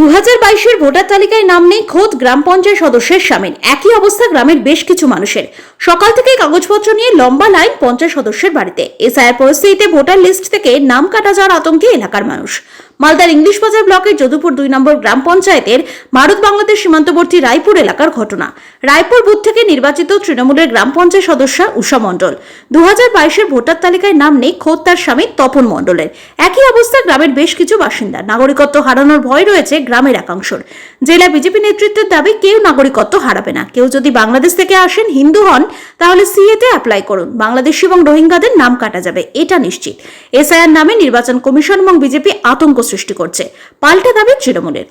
2022-এর voter তালিকায় নাম নেই খোদ গ্রাম পঞ্চায়েত সদস্যের সামিল। একই অবস্থা গ্রামের বেশ কিছু মানুষের। সকাল থেকে কাগজপত্র নিয়ে লম্বা লাইন পঞ্চায়েত সদস্যের বাড়িতে। এসআইআর পরিস্থিতিতে ভোটার লিস্ট থেকে নাম কাটা যাওয়ার আতঙ্কে এলাকার মানুষ। মালদার ইংলিশ বাজার ব্লকের যদুপুর 2 নম্বর গ্রাম পঞ্চায়েতের ভারত বাংলাদেশ সীমান্তবর্তী রায়পুর এলাকার ঘটনা। রায়পুর বুথ থেকে নির্বাচিত তৃণমূলের গ্রাম পঞ্চায়েত সদস্য উষা মণ্ডল। 2022-এর ভোটার তালিকায় নাম নেই খোদ তার স্বামী তপন মণ্ডলের। একই অবস্থা গ্রামের বেশ কিছু বাসিন্দা। নাগরিকত্ব হারানোর ভয় রয়েছে গ্রামের একাংশের। জেলা বিজেপি নেতৃত্বের দাবি, কেউ নাগরিকত্ব হারাবে না। কেউ যদি বাংলাদেশ থেকে আসেন, হিন্দু হন, তাহলে সিএতে অ্যাপ্লাই করুন। বাংলাদেশি এবং রোহিঙ্গাদের নাম কাটা যাবে, এটা নিশ্চিত। এসআইআর নামে নির্বাচন কমিশন এবং বিজেপি আতঙ্ক সৃষ্টি করছে, পাল্টা দাবি তৃণমূলের।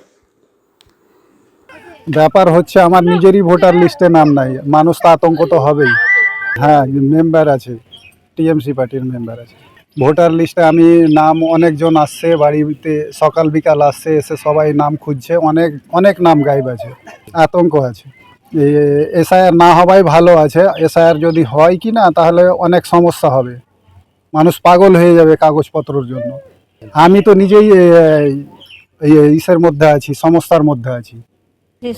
ব্যাপার হচ্ছে আমার নিজেরই ভোটার লিস্টে নাম নাই, মানুষ তো আতঙ্ক তো হবেই। হ্যাঁ, মেম্বার আছে, টিএমসি পার্টির মেম্বার আছে। ভোটার লিস্টে আমি নাম, অনেকজন আসছে বাড়িতে, সকাল বিকাল আসছে, এসে সবাই নাম খুঁজছে, অনেক অনেক নাম গায়েব আছে, আতঙ্ক আছে। এসআইআর না হওয়াই ভালো আছে। এসআইআর যদি হয় কি না, তাহলে অনেক সমস্যা হবে, মানুষ পাগল হয়ে যাবে কাগজপত্রের জন্য। আমি তো নিজেই ইসের মধ্যে আছি, সমস্যার মধ্যে আছি।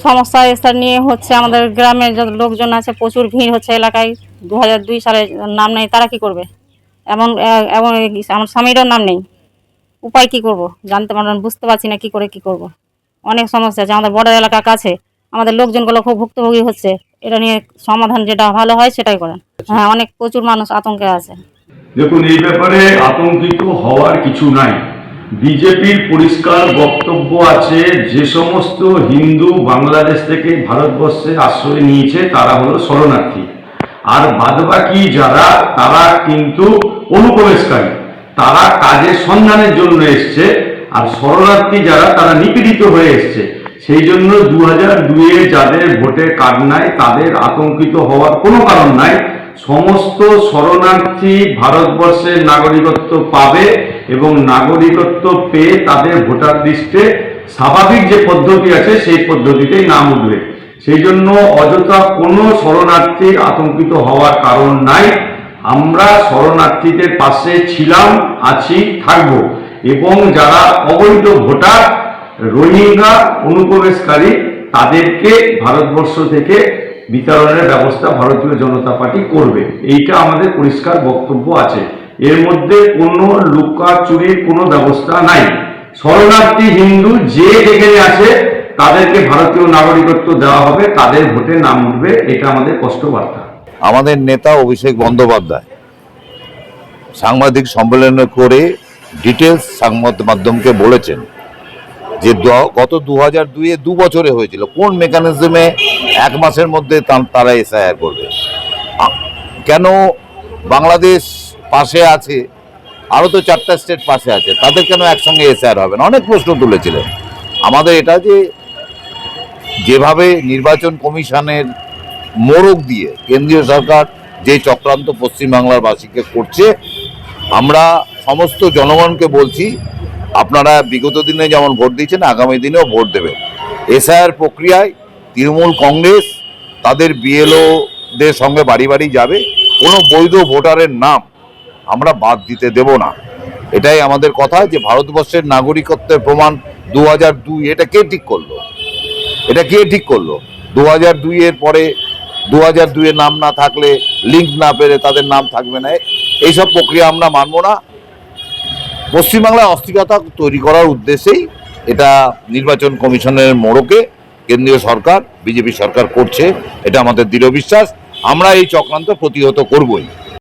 সমস্যা এসআর নিয়ে হচ্ছে, আমাদের গ্রামে যত লোকজন আছে প্রচুর ভিড় হচ্ছে এলাকায়। 2002 সালে নাম নেই, তারা কি করবে? এমন এমন আমার স্বামীরও নাম নেই, উপায় কি করব? জানতে পারলাম, বুঝতে পারছি না কি করে কি করব। অনেক সমস্যা আছে, আমাদের বর্ডার এলাকার কাছে আমাদের লোকজনগুলো খুব ভুক্তভোগী হচ্ছে। এটা নিয়ে সমাধান যেটা ভালো হয় সেটাই করেন। হ্যাঁ, অনেক প্রচুর মানুষ আতঙ্কে আছে। দেখুন, এই ব্যাপারে আতঙ্কিত হওয়ার কিছু নাই। বিজেপির পরিষ্কার বক্তব্য আছে, যে সমস্ত হিন্দু বাংলাদেশ থেকে ভারতবর্ষে আশ্রয় নিয়েছে তারা হলো শরণার্থী, আর বাদবাকি যারা তারা কিন্তু অনুপ্রবেশকারী, তারা কাজের সন্ধানের জন্য এসছে। আর শরণার্থী যারা, তারা নিপীড়িত হয়ে এসছে। সেই জন্য 2002-এ যাদের ভোটের কার্ড নাই তাদের আতঙ্কিত হওয়ার কোনো কারণ নাই। সমস্ত শরণার্থী ভারতবর্ষের নাগরিকত্ব পাবে এবং নাগরিকত্ব পেয়ে তাদের ভোটার লিস্টে স্বাভাবিক যে পদ্ধতি আছে সেই পদ্ধতিতেই নাম উঠবে। সেই জন্য অযথা কোনো শরণার্থীর আতঙ্কিত হওয়ার কারণ নাই। আমরা শরণার্থীদের পাশে ছিলাম, আছি, থাকব। এবং যারা অবৈধ ভোটার, রোহিঙ্গা, অনুপ্রবেশকারী, তাদেরকে ভারতবর্ষ থেকে বিতরণের ব্যবস্থা ভারতীয় জনতা পার্টি করবে। এইটা আমাদের পরিষ্কার বক্তব্য আছে। এর মধ্যে কোনো লুকাচুরির কোনো ব্যবস্থা নাই। শরণার্থী হিন্দু যে যেখানে আছে তাদেরকে ভারতীয় নাগরিকত্ব দেওয়া হবে, তাদের ভোটে নাম উঠবে, এটা আমাদের স্পষ্ট বার্তা। আমাদের নেতা অভিষেক বন্দ্যোপাধ্যায় সাংবাদিক সম্মেলন করে ডিটেলস সংবাদ মাধ্যমকে বলেছেন যে গত 2002-এ 2 বছরে হয়েছিল, কোন মেকানিজমে 1 মাসের মধ্যে তারা এসআইআর করবে। কেন বাংলাদেশ পাশে আছে, আরও তো 4টা স্টেট পাশে আছে, তাদের কেন একসঙ্গে এসআইআর হবে না? অনেক প্রশ্ন তুলেছিলেন। আমাদের এটা যেভাবে নির্বাচন কমিশনের মোড়ক দিয়ে কেন্দ্রীয় সরকার যে চক্রান্ত পশ্চিমবাংলার বাসীকে করছে, আমরা সমস্ত জনগণকে বলছি, আপনারা বিগত দিনে যেমন ভোট দিয়েছেন আগামী দিনেও ভোট দেবেন। এসআইআর প্রক্রিয়ায় তৃণমূল কংগ্রেস তাদের বিএলওদের সঙ্গে বাড়ি বাড়ি যাবে। কোনো বৈধ ভোটারের নাম আমরা বাদ দিতে দেব না। এটাই আমাদের কথা, যে ভারতবর্ষের নাগরিকত্বের প্রমাণ 2002, এটা কে ঠিক করলো? এটা কে ঠিক করলো? 2002-এর পরে 2002-এর নাম না থাকলে, লিঙ্ক না পেলে তাদের নাম থাকবে না। এইসব প্রক্রিয়া আমরা মানব না। পশ্চিমবাংলায় অস্থিরতা তৈরি করার উদ্দেশ্যেই এটা নির্বাচন কমিশনের মোড়কে কেন্দ্রীয় সরকার, বিজেপি সরকার করছে, এটা আমাদের দৃঢ় বিশ্বাস। আমরা এই চক্রান্ত প্রতিহত করবই।